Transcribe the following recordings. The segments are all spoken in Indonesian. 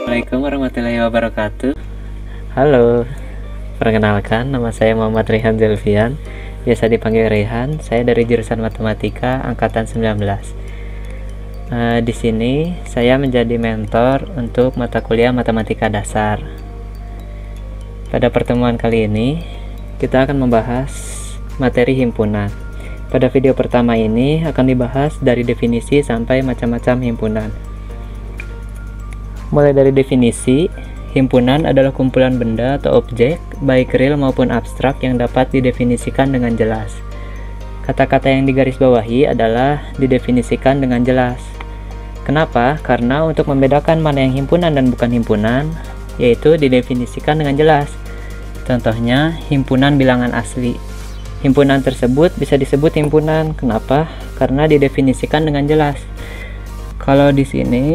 Assalamualaikum warahmatullahi wabarakatuh. Halo, perkenalkan nama saya Muhammad Rehan Zelvian, biasa dipanggil Rehan. Saya dari jurusan Matematika angkatan 19. Di sini saya menjadi mentor untuk mata kuliah Matematika Dasar. Pada pertemuan kali ini kita akan membahas materi himpunan. Pada video pertama ini akan dibahas dari definisi sampai macam-macam himpunan. Mulai dari definisi, himpunan adalah kumpulan benda atau objek, baik real maupun abstrak yang dapat didefinisikan dengan jelas. Kata-kata yang digarisbawahi adalah didefinisikan dengan jelas. Kenapa? Karena untuk membedakan mana yang himpunan dan bukan himpunan, yaitu didefinisikan dengan jelas. Contohnya, himpunan bilangan asli. Himpunan tersebut bisa disebut himpunan. Kenapa? Karena didefinisikan dengan jelas. Kalau di sini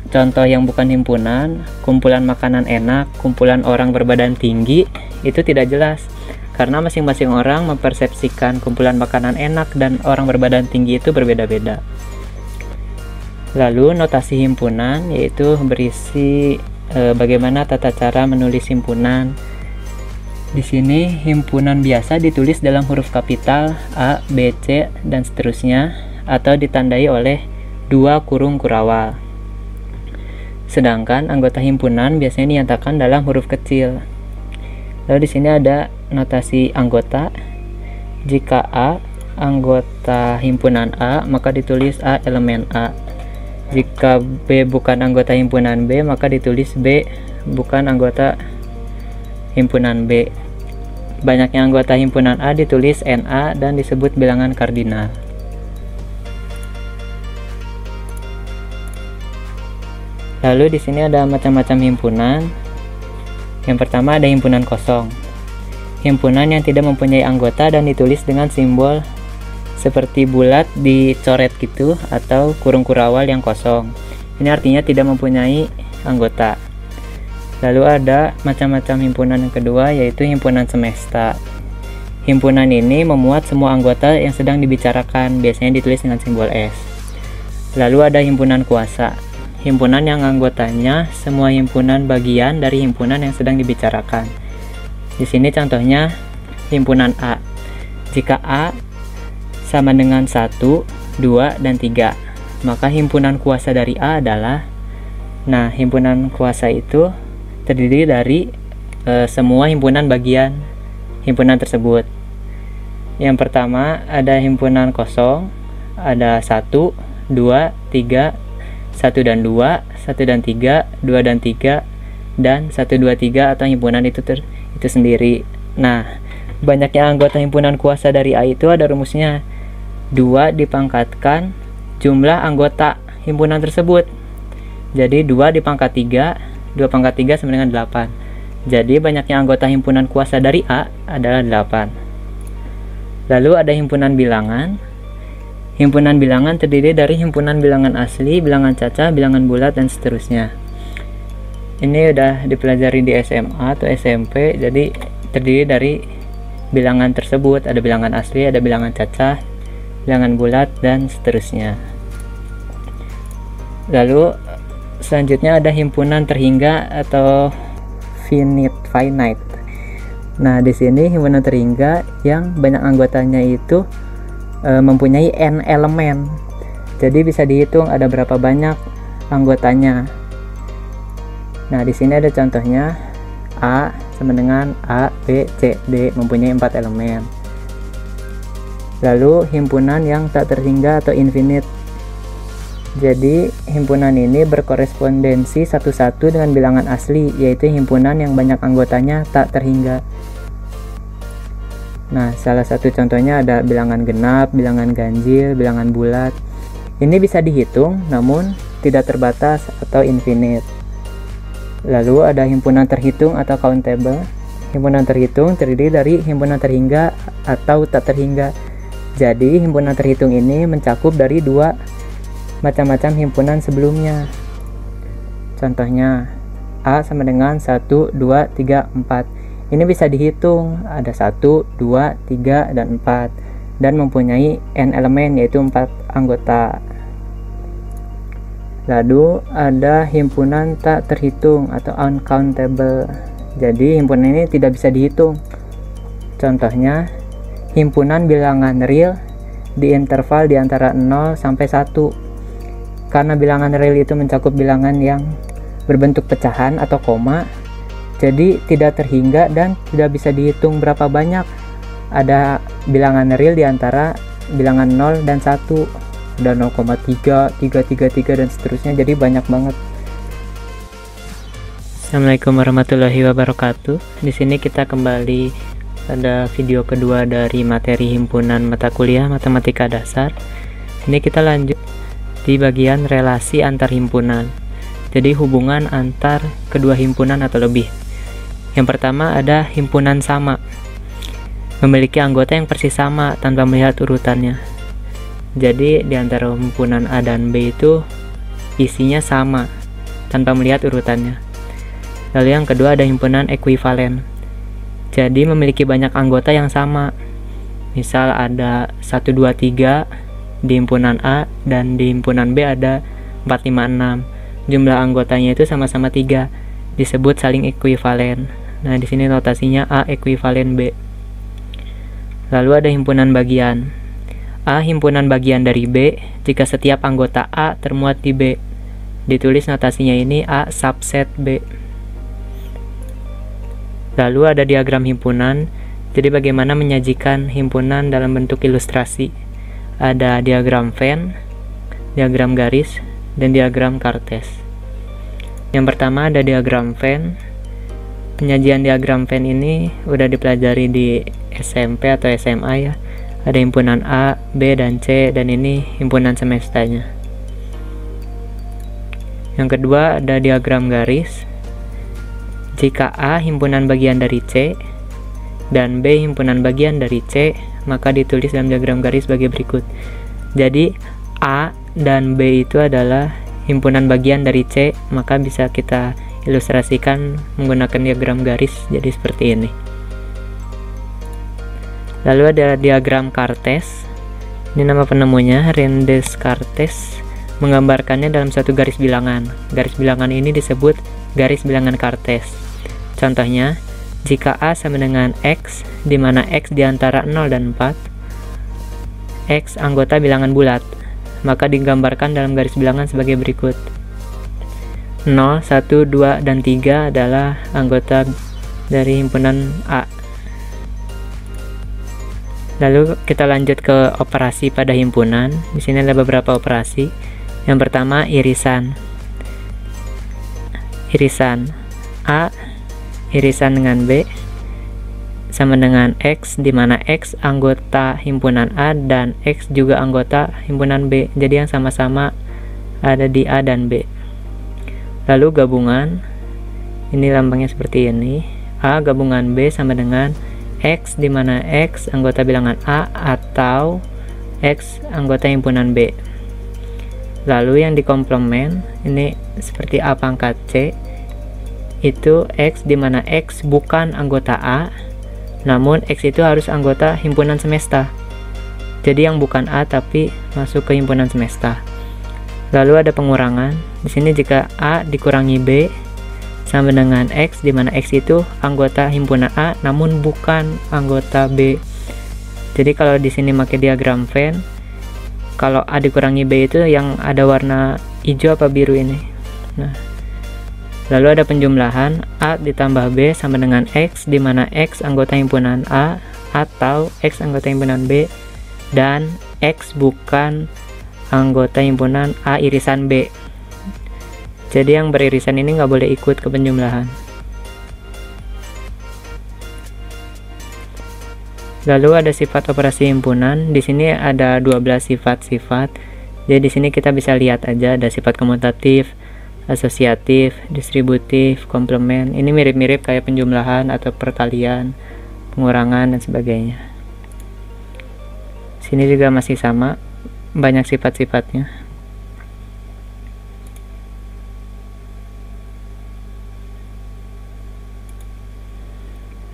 contoh yang bukan himpunan, kumpulan makanan enak, kumpulan orang berbadan tinggi, itu tidak jelas. Karena masing-masing orang mempersepsikan kumpulan makanan enak dan orang berbadan tinggi itu berbeda-beda. Lalu notasi himpunan yaitu berisi bagaimana tata cara menulis himpunan. Di sini himpunan biasa ditulis dalam huruf kapital A, B, C, dan seterusnya, atau ditandai oleh 2 kurung kurawal. Sedangkan anggota himpunan biasanya dinyatakan dalam huruf kecil. Lalu di sini ada notasi anggota. Jika A anggota himpunan A, maka ditulis A elemen A. Jika B bukan anggota himpunan B, maka ditulis B bukan anggota himpunan B. Banyaknya anggota himpunan A ditulis NA dan disebut bilangan kardinal. Lalu di sini ada macam-macam himpunan. Yang pertama ada himpunan kosong. Himpunan yang tidak mempunyai anggota dan ditulis dengan simbol seperti bulat dicoret gitu atau kurung kurawal yang kosong. Ini artinya tidak mempunyai anggota. Lalu ada macam-macam himpunan yang kedua, yaitu himpunan semesta. Himpunan ini memuat semua anggota yang sedang dibicarakan, biasanya ditulis dengan simbol S. Lalu ada himpunan kuasa. Himpunan yang anggotanya semua himpunan bagian dari himpunan yang sedang dibicarakan. Di sini contohnya himpunan A. Jika A sama dengan 1, 2, dan 3, maka himpunan kuasa dari A adalah, himpunan kuasa itu terdiri dari semua himpunan bagian himpunan tersebut. Yang pertama ada himpunan kosong, ada 1, 2, 3, 1 dan 2, 1 dan 3, 2 dan 3, dan 1, 2, 3 atau himpunan itu sendiri. Banyaknya anggota himpunan kuasa dari A itu ada rumusnya. 2 dipangkatkan jumlah anggota himpunan tersebut. Jadi 2 dipangkat 3, 2 pangkat 3 sama dengan 8. Jadi banyaknya anggota himpunan kuasa dari A adalah 8. Lalu ada himpunan bilangan. Himpunan bilangan terdiri dari himpunan bilangan asli, bilangan cacah, bilangan bulat, dan seterusnya. Ini udah dipelajari di SMA atau SMP, jadi terdiri dari bilangan tersebut. Ada bilangan asli, ada bilangan cacah, bilangan bulat, dan seterusnya. Lalu selanjutnya ada himpunan terhingga atau finite. Di sini himpunan terhingga yang banyak anggotanya itu mempunyai n elemen. Jadi bisa dihitung ada berapa banyak anggotanya. Di sini ada contohnya A sama dengan A, B, C, D mempunyai 4 elemen. Lalu himpunan yang tak terhingga atau infinite. Jadi himpunan ini berkorespondensi satu-satu dengan bilangan asli, yaitu himpunan yang banyak anggotanya tak terhingga. Salah satu contohnya ada bilangan genap, bilangan ganjil, bilangan bulat. Ini bisa dihitung namun tidak terbatas atau infinite. Lalu ada himpunan terhitung atau countable. Himpunan terhitung terdiri dari himpunan terhingga atau tak terhingga. Jadi himpunan terhitung ini mencakup dari 2 macam-macam himpunan sebelumnya. Contohnya A sama dengan 1, 2, 3, 4. Ini bisa dihitung, ada 1, 2, 3, dan 4, dan mempunyai n elemen yaitu 4 anggota. Lalu ada himpunan tak terhitung atau uncountable. Jadi himpunan ini tidak bisa dihitung. Contohnya, himpunan bilangan real di interval di antara 0 sampai 1. Karena bilangan real itu mencakup bilangan yang berbentuk pecahan atau koma, jadi tidak terhingga dan tidak bisa dihitung berapa banyak ada bilangan real di antara bilangan 0 dan 1. Ada 0,3, 3,3 dan seterusnya, jadi banyak banget. Assalamualaikum warahmatullahi wabarakatuh. Di sini kita kembali pada video kedua dari materi himpunan mata kuliah Matematika Dasar. Ini kita lanjut di bagian relasi antar himpunan. Jadi hubungan antar kedua himpunan atau lebih. Yang pertama ada himpunan sama. Memiliki anggota yang persis sama tanpa melihat urutannya. Jadi di antara himpunan A dan B itu isinya sama tanpa melihat urutannya. Lalu yang kedua ada himpunan ekuivalen. Jadi memiliki banyak anggota yang sama. Misal ada 1, 2, 3 di himpunan A dan di himpunan B ada 4, 5, 6. Jumlah anggotanya itu sama-sama 3, disebut saling ekuivalen. Nah, di sini notasinya A ekuivalen B. Lalu ada himpunan bagian. A himpunan bagian dari B jika setiap anggota A termuat di B. Ditulis notasinya ini A subset B. Lalu ada diagram himpunan. Jadi bagaimana menyajikan himpunan dalam bentuk ilustrasi. Ada diagram Venn, diagram garis, dan diagram Cartesian. Yang pertama ada diagram Venn. Penyajian diagram Venn ini udah dipelajari di SMP atau SMA ya. Ada himpunan A, B, dan C, dan ini himpunan semestanya. Yang kedua ada diagram garis. Jika A himpunan bagian dari C dan B himpunan bagian dari C, maka ditulis dalam diagram garis sebagai berikut. Jadi A dan B itu adalah himpunan bagian dari C, maka bisa kita ilustrasikan menggunakan diagram garis jadi seperti ini. Lalu ada diagram Cartesian. Ini nama penemunya, René Descartes, menggambarkannya dalam satu garis bilangan. Garis bilangan ini disebut garis bilangan Cartesian. Contohnya, jika A sama dengan X, di mana X di antara 0 dan 4, X anggota bilangan bulat, maka digambarkan dalam garis bilangan sebagai berikut. 0, 1, 2, dan 3 adalah anggota dari himpunan A. Lalu kita lanjut ke operasi pada himpunan. Di sini ada beberapa operasi. Yang pertama irisan. Irisan A irisan dengan B sama dengan X, di mana X anggota himpunan A dan X juga anggota himpunan B. Jadi yang sama-sama ada di A dan B. Lalu gabungan. Ini lambangnya seperti ini. A gabungan B sama dengan X, di mana X anggota bilangan A atau X anggota himpunan B. Lalu yang dikomplement ini seperti A pangkat C, itu X, di mana X bukan anggota A, namun X itu harus anggota himpunan semesta. Jadi yang bukan A tapi masuk ke himpunan semesta. Lalu ada pengurangan. Di sini jika A dikurangi B sama dengan X, di mana X itu anggota himpunan A namun bukan anggota B. Jadi kalau di sini pakai diagram Venn, kalau A dikurangi B itu yang ada warna hijau apa biru ini. Nah, lalu ada penjumlahan. A ditambah B sama dengan X, di mana X anggota himpunan A atau X anggota himpunan B dan X bukan anggota himpunan A irisan B. Jadi yang beririsan ini nggak boleh ikut ke penjumlahan. Lalu ada sifat operasi himpunan. Di sini ada 12 sifat-sifat. Jadi di sini kita bisa lihat aja ada sifat komutatif, asosiatif, distributif, komplement. Ini mirip-mirip kayak penjumlahan atau perkalian, pengurangan dan sebagainya. Sini juga masih sama, banyak sifat-sifatnya.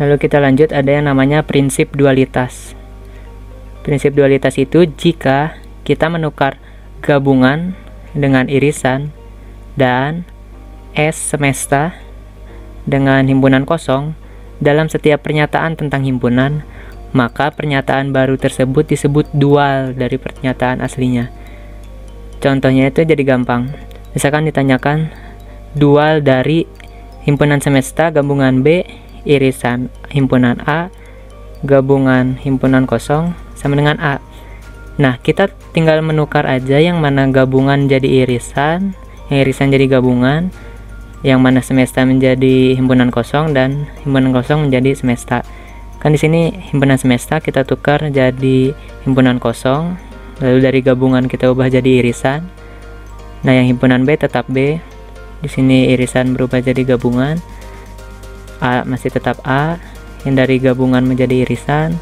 Lalu kita lanjut, ada yang namanya prinsip dualitas. Prinsip dualitas itu jika kita menukar gabungan dengan irisan, dan S semesta dengan himpunan kosong dalam setiap pernyataan tentang himpunan, maka pernyataan baru tersebut disebut dual dari pernyataan aslinya. Contohnya itu jadi gampang. Misalkan ditanyakan dual dari himpunan semesta gabungan B irisan himpunan A gabungan himpunan kosong sama dengan A. Nah, kita tinggal menukar aja yang mana gabungan jadi irisan, yang irisan jadi gabungan, yang mana semesta menjadi himpunan kosong dan himpunan kosong menjadi semesta. Kan di sini himpunan semesta kita tukar jadi himpunan kosong, lalu dari gabungan kita ubah jadi irisan. Nah, yang himpunan B tetap B. Di sini irisan berubah jadi gabungan. A masih tetap A, yang dari gabungan menjadi irisan,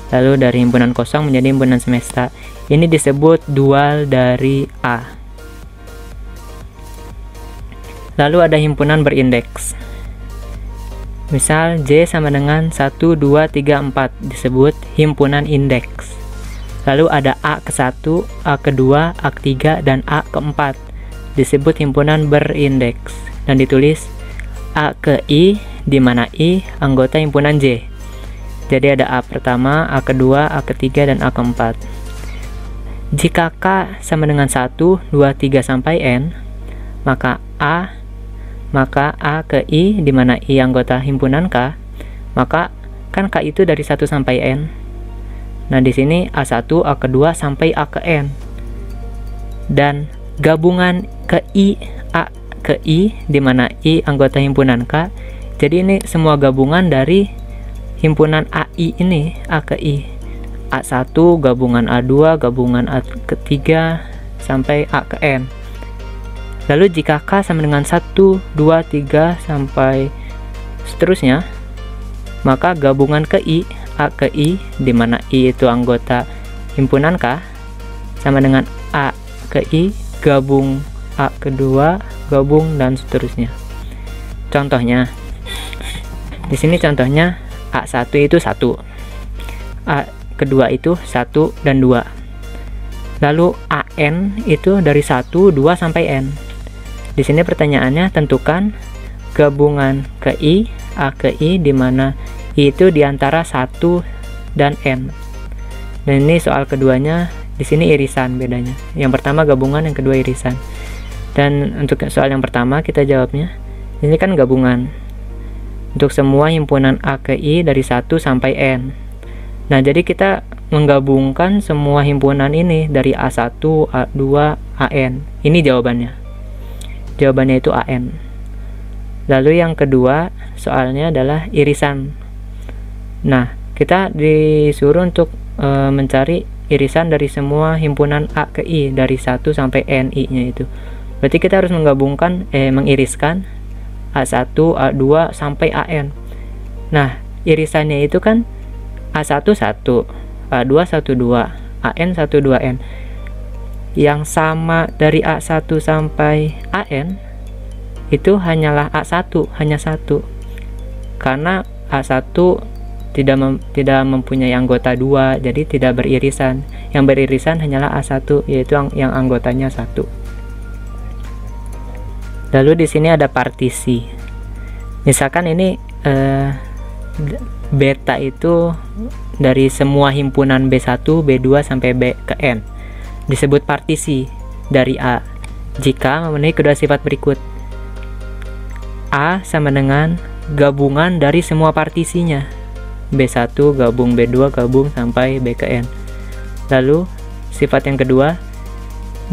lalu dari himpunan kosong menjadi himpunan semesta. Ini disebut dual dari A. Lalu ada himpunan berindeks. Misal J sama dengan 1, 2, 3, 4 disebut himpunan indeks. Lalu ada A ke-1, A ke-2, A ke-3, dan A ke-4 disebut himpunan berindeks. Dan ditulis A ke I, di mana I anggota himpunan J. Jadi ada A pertama, A kedua, A ketiga, dan A keempat. Jika K sama dengan 1, 2, 3, sampai N, maka A ke I, di mana I anggota himpunan K, maka kan K itu dari 1 sampai N. Nah, di sini A1, A kedua, sampai A ke N. Dan gabungan ke I, A ke I, di mana I anggota himpunan K. Jadi ini semua gabungan dari himpunan AI ini, A ke I. A1 gabungan A2, gabungan A ketiga, sampai A ke N. Lalu jika K sama dengan 1, 2, 3, sampai seterusnya, maka gabungan ke I, A ke I, di mana I itu anggota himpunan K, sama dengan A ke I, gabung A kedua, gabung, dan seterusnya. Contohnya, di sini contohnya A1 itu 1, A kedua itu 1 dan 2. Lalu AN itu dari 1, 2, sampai N. Di sini pertanyaannya tentukan gabungan ke I, A ke I, di mana I itu diantara 1 dan N. Dan ini soal keduanya, di sini irisan bedanya. Yang pertama gabungan, yang kedua irisan. Dan untuk soal yang pertama kita jawabnya, ini kan gabungan. Untuk semua himpunan A ke I dari 1 sampai N. Nah, jadi kita menggabungkan semua himpunan ini dari A1, A2, AN. Ini jawabannya. Jawabannya itu AN. Lalu yang kedua soalnya adalah irisan. Nah, kita disuruh untuk mencari irisan dari semua himpunan A ke I dari 1 sampai NI nya itu. Berarti kita harus mengiriskan A1, A2 sampai AN. Nah, irisannya itu kan A1 1, A2 1 2, AN 1 2N. Yang sama dari A1 sampai AN itu hanyalah A1, hanya 1. Karena A1 tidak mempunyai anggota 2, jadi tidak beririsan. Yang beririsan hanyalah A1, yaitu yang anggotanya 1. Lalu di sini ada partisi. Misalkan ini beta itu dari semua himpunan B1, B2 sampai B ke N. Disebut partisi dari A jika memenuhi kedua sifat berikut. A sama dengan gabungan dari semua partisinya. B1 gabung B2 gabung sampai B ke N. Lalu sifat yang kedua,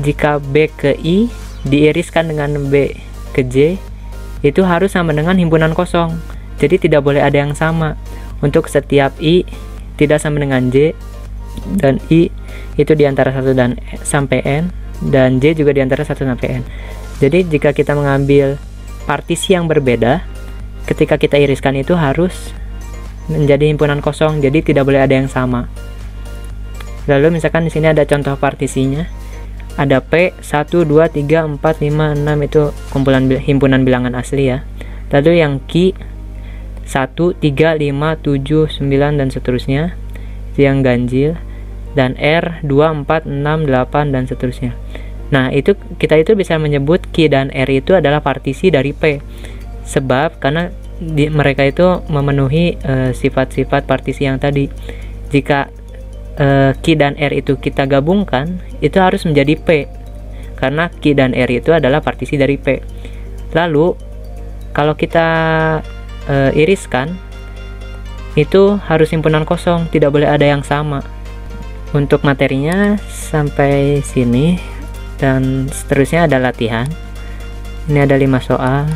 jika B ke I diiriskan dengan B ke J, itu harus sama dengan himpunan kosong. Jadi tidak boleh ada yang sama. Untuk setiap I tidak sama dengan J, dan I itu diantara 1 dan sampai N, dan J juga diantara 1 sampai N. Jadi jika kita mengambil partisi yang berbeda, ketika kita iriskan itu harus menjadi himpunan kosong, jadi tidak boleh ada yang sama. Lalu misalkan di sini ada contoh partisinya. Ada P 1 2 3 4 5 6 itu kumpulan himpunan bilangan asli ya. Lalu yang Q 1 3 5 7 9 dan seterusnya itu yang ganjil, dan R 2 4 6 8 dan seterusnya. Nah, kita itu bisa menyebut Q dan R itu adalah partisi dari P. Sebab karena mereka itu memenuhi sifat-sifat partisi yang tadi. Jika Q dan R itu kita gabungkan, itu harus menjadi P. Karena Q dan R itu adalah partisi dari P. Lalu kalau kita iriskan, itu harus himpunan kosong, tidak boleh ada yang sama. Untuk materinya sampai sini, dan seterusnya ada latihan. Ini ada 5 soal,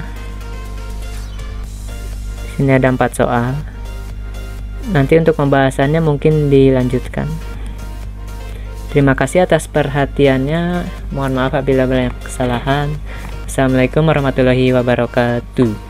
sini ada 4 soal. Nanti untuk pembahasannya mungkin dilanjutkan. Terima kasih atas perhatiannya. Mohon maaf apabila banyak kesalahan. Assalamualaikum warahmatullahi wabarakatuh.